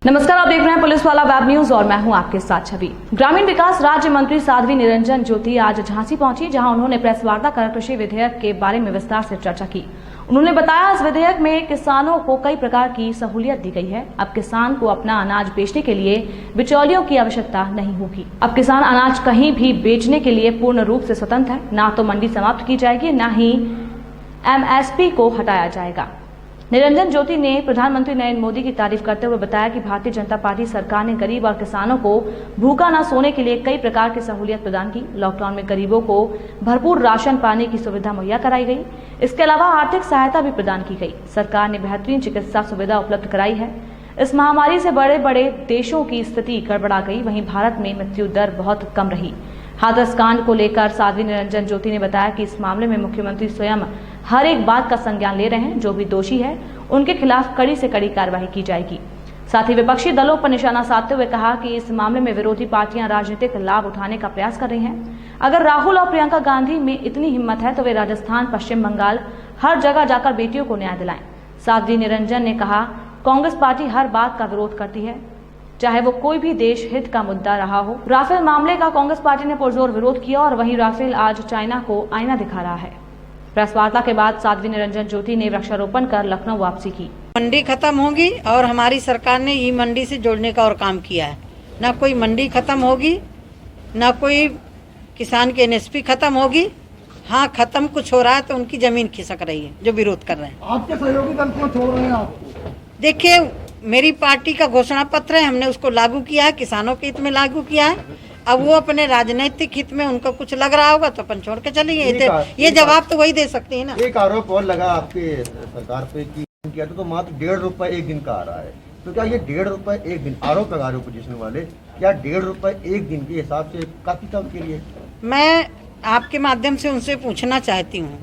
नमस्कार, आप देख रहे हैं पुलिस वाला वेब न्यूज और मैं हूं आपके साथ छवि। ग्रामीण विकास राज्य मंत्री साध्वी निरंजन ज्योति आज झांसी पहुंची, जहां उन्होंने प्रेस वार्ता कर कृषि विधेयक के बारे में विस्तार से चर्चा की। उन्होंने बताया, इस विधेयक में किसानों को कई प्रकार की सहूलियत दी गई है। अब किसान को अपना अनाज बेचने के लिए बिचौलियों की आवश्यकता नहीं होगी। अब किसान अनाज कहीं भी बेचने के लिए पूर्ण रूप से स्वतंत्र है। ना तो मंडी समाप्त की जाएगी, न ही MSP को हटाया जाएगा। निरंजन ज्योति ने प्रधानमंत्री नरेंद्र मोदी की तारीफ करते हुए बताया कि भारतीय जनता पार्टी सरकार ने गरीब और किसानों को भूखा न सोने के लिए कई प्रकार की सहूलियत प्रदान की। लॉकडाउन में गरीबों को भरपूर राशन पाने की सुविधा मुहैया कराई गई। इसके अलावा आर्थिक सहायता भी प्रदान की गई। सरकार ने बेहतरीन चिकित्सा सुविधा उपलब्ध कराई है। इस महामारी से बड़े बड़े देशों की स्थिति गड़बड़ा गई, वहीं भारत में मृत्यु दर बहुत कम रही। हाथरस कांड को लेकर साध्वी निरंजन ज्योति ने बताया कि इस मामले में मुख्यमंत्री स्वयं हर एक बात का संज्ञान ले रहे हैं। जो भी दोषी है उनके खिलाफ कड़ी से कड़ी कार्रवाई की जाएगी। साथ ही विपक्षी दलों पर निशाना साधते हुए कहा कि इस मामले में विरोधी पार्टियां राजनीतिक लाभ उठाने का प्रयास कर रही हैं। अगर राहुल और प्रियंका गांधी में इतनी हिम्मत है तो वे राजस्थान, पश्चिम बंगाल, हर जगह जाकर बेटियों को न्याय दिलाएं। साध्वी निरंजन ने कहा, कांग्रेस पार्टी हर बात का विरोध करती है, चाहे वो कोई भी देश हित का मुद्दा रहा हो। राफेल मामले का कांग्रेस पार्टी ने पुरजोर विरोध किया और वहीं राफेल आज चाइना को आईना दिखा रहा है। प्रेस वार्ता के बाद साध्वी निरंजन ज्योति ने वृक्षारोपण कर लखनऊ वापसी की। मंडी खत्म होगी और हमारी सरकार ने ई मंडी से जोड़ने का और काम किया है। ना कोई मंडी खत्म होगी, ना कोई किसान की NSP खत्म होगी। हाँ, खत्म कुछ हो रहा है तो उनकी जमीन खिसक रही है जो विरोध कर रहे हैं। आपके सहयोगी दल क्यों छोड़ रहे हैं आपको? देखिए, मेरी पार्टी का घोषणा पत्र है, हमने उसको लागू किया है, किसानों के हित में लागू किया है। अब वो अपने राजनीतिक हित में उनको कुछ लग रहा होगा तो अपन छोड़ के चलेंगे। ये जवाब तो वही दे सकती है ना। एक आरोप और लगा आपके सरकार पे कि किया तो मात्र 1.5 रुपए एक दिन का आ रहा है, तो क्या ये 1.5 रुपए एक दिन आरोप लगा रहे ओपोजिशन वाले, क्या 1.5 रुपए एक दिन के हिसाब से काफी कम के लिए? मैं आपके माध्यम से उनसे पूछना चाहती हूँ,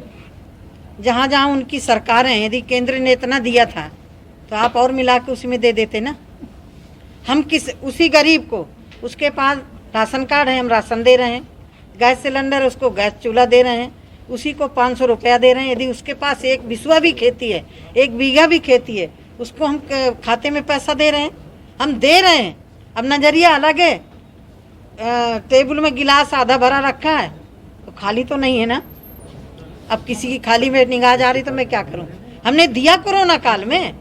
जहाँ जहाँ उनकी सरकारें, यदि केंद्र ने इतना दिया था तो आप और मिला के उसी में दे देते ना। हम उसी गरीब को, उसके पास राशन कार्ड है, हम राशन दे रहे हैं, गैस सिलेंडर उसको गैस चूल्हा दे रहे हैं, उसी को 500 रुपया दे रहे हैं। यदि उसके पास एक बिस्वा भी खेती है, 1 बीघा भी खेती है, उसको हम खाते में पैसा दे रहे हैं, हम दे रहे हैं। अब नज़रिया अलग है। टेबल में गिलास आधा भरा रखा है तो खाली तो नहीं है ना। अब किसी की खाली में निगाह जा रही तो मैं क्या करूं? हमने दिया कोरोना काल में।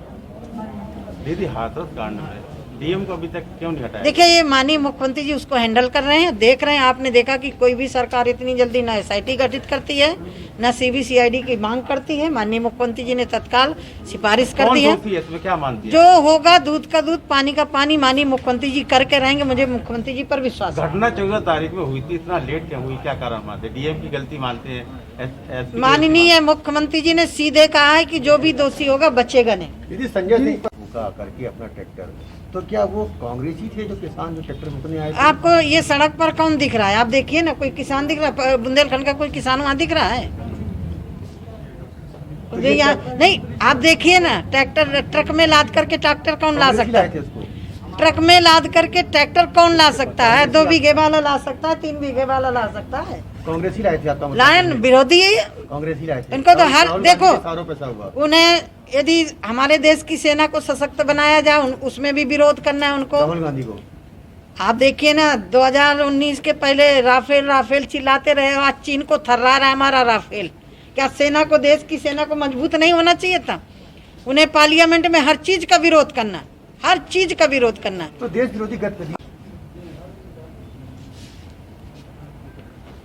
दीदी, हाथरस कांड में DM को अभी तक क्यों नहीं हटाया? देखिए, ये माननीय मुख्यमंत्री जी उसको हैंडल कर रहे हैं, देख रहे हैं। आपने देखा कि कोई भी सरकार इतनी जल्दी ना SIT गठित करती है, ना CBCID की मांग करती है। माननीय मुख्यमंत्री जी ने तत्काल सिफारिश कर दी है। इसमें क्या मानती है? जो होगा दूध का दूध, पानी का पानी, माननीय मुख्यमंत्री जी करके रहेंगे। मुझे मुख्यमंत्री जी पर विश्वास है। घटना 14 तारीख में हुई थी, इतना लेट क्या हुई, क्या कारण मानते? DM की गलती मानते हैं? माननीय मुख्यमंत्री जी ने सीधे कहा है कि जो भी दोषी होगा बचेगा नहीं। यदि संजय सिंह भूखा करके अपना ट्रैक्टर, तो क्या वो कांग्रेसी थे जो किसान जो ट्रैक्टर भूखने आए थे? आपको ये सड़क पर कौन दिख रहा है? आप देखिए ना, कोई किसान दिख रहा है? बुंदेलखंड का कोई किसान वहाँ दिख रहा है? नहीं, आप देखिए ना, ट्रैक्टर ट्रक में लाद करके ट्रैक्टर कौन ला सकता है? ट्रक में लाद करके ट्रैक्टर कौन ला सकता है? 2 बीघे वाला ला सकता है, 3 बीघे वाला ला सकता है। कांग्रेस ही लाए थे आपका मतलब? लायन विरोधी है, कांग्रेस ही लाए थे। इनको तो हर देखो, पैसा हुआ उन्हें यदि हमारे देश की सेना को सशक्त बनाया जाए, उसमें भी विरोध करना है उनको। राहुल गांधी को आप देखिए ना, 2019 के पहले राफेल राफेल चिल्लाते रहे, आज चीन को थर्रा रहा है हमारा राफेल। क्या सेना को, देश की सेना को मजबूत नहीं होना चाहिए था? उन्हें पार्लियामेंट में हर चीज का विरोध करना, हर चीज का विरोध करना। तो देश विरोधी गतिविधि,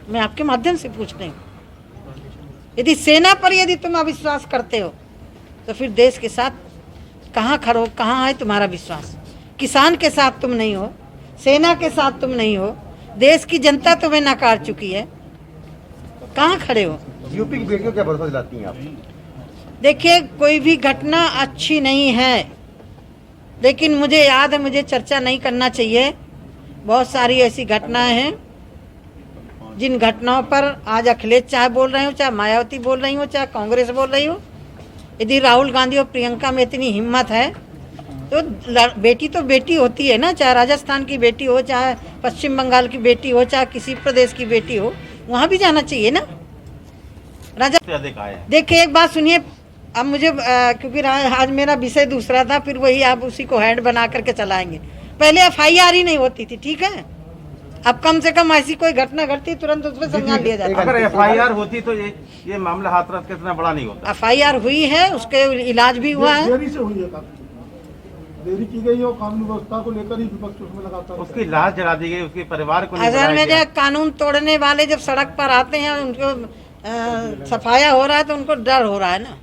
मैं आपके माध्यम से पूछ रही हूँ, यदि सेना पर यदि तुम अविश्वास करते हो तो फिर देश के साथ कहाँ खड़ो, कहाँ है तुम्हारा विश्वास? किसान के साथ तुम नहीं हो, सेना के साथ तुम नहीं हो, देश की जनता तुम्हें नकार चुकी है, कहाँ खड़े हो? यूपी की बेटियों क्या भरोसा दिलाती हैं आप? देखिए, कोई भी घटना अच्छी नहीं है, लेकिन मुझे याद है, मुझे चर्चा नहीं करना चाहिए। बहुत सारी ऐसी घटनाएं हैं जिन घटनाओं पर आज अखिलेश चाहे बोल रहे हो, चाहे मायावती बोल रही हो, चाहे कांग्रेस बोल रही हो। यदि राहुल गांधी और प्रियंका में इतनी हिम्मत है तो बेटी तो बेटी होती है ना, चाहे राजस्थान की बेटी हो, चाहे पश्चिम बंगाल की बेटी हो, चाहे किसी प्रदेश की बेटी हो, वहाँ भी जाना चाहिए ना। राजा, देखिए एक बात सुनिए, अब मुझे क्योंकि आज मेरा विषय दूसरा था, फिर वही आप उसी को हेड बना करके चलाएंगे। पहले FIR ही नहीं होती थी, ठीक है। अब कम से कम ऐसी कोई घटना घटती तुरंत उस पर संज्ञान लिया जाता। अगर FIR होती तो ये मामला हाथरस का इतना बड़ा नहीं होता। FIR हुई है, उसके इलाज भी हुआ है। देरी से हुई है, काफी देरी की गई और कानून व्यवस्था को लेकर ही विपक्ष उसमें लगातार उसकी लाश जला दी गई, उसके परिवार को नहीं असल बुलाया में गया। जो कानून तोड़ने वाले जब सड़क पर आते हैं, उनको सफाया हो रहा है तो उनको डर हो रहा है ना।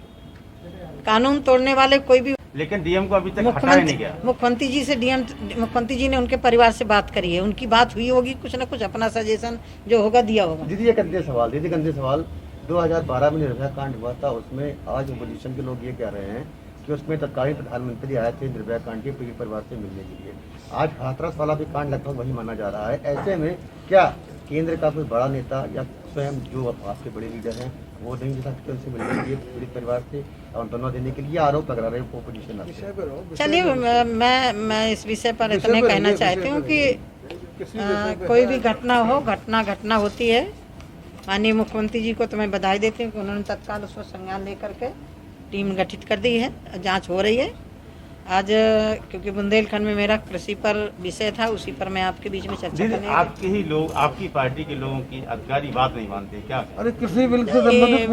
कानून तोड़ने वाले कोई भी, लेकिन डीएम को अभी तक हटाया नहीं गया। मुख्यमंत्री जी से मुख्यमंत्री जी ने उनके परिवार से बात करी है, उनकी बात हुई होगी, कुछ ना कुछ अपना सजेशन जो होगा दिया होगा। दीदी ये गंदे सवाल 2012 में निर्भया कांड हुआ था, उसमें आज ओपोजिशन के लोग ये कह रहे हैं कि उसमें तत्कालीन प्रधानमंत्री आए थे निर्भया कांड के पीड़ित परिवार से मिलने के लिए। आज हाथरस वाला भी कांड लगभग वही माना जा रहा है। ऐसे में क्या केंद्र का कोई बड़ा नेता या स्वयं जो आपके बड़े लीडर हैं वो नहीं जा सकते उनसे मिलने के लिए पीड़ित परिवार से सांत्वना देने के लिए आरोप लगा रहे ओपोजिशन? चलिए, मैं इस विषय पर इतना कहना चाहती हूँ कि कोई भी घटना हो, घटना होती है। माननीय मुख्यमंत्री जी को तो मैं बधाई देती हूँ कि उन्होंने तत्काल उस पर संज्ञान लेकर के टीम गठित कर दी है, जांच हो रही है। आज क्योंकि बुंदेलखंड में मेरा कृषि पर विषय था, उसी पर मैं आपके बीच में चर्चा करने आपके ही लोग, आपकी पार्टी के लोगों की अधिकारी बात नहीं मानते क्या? अरे कृषि बिल से संबंधित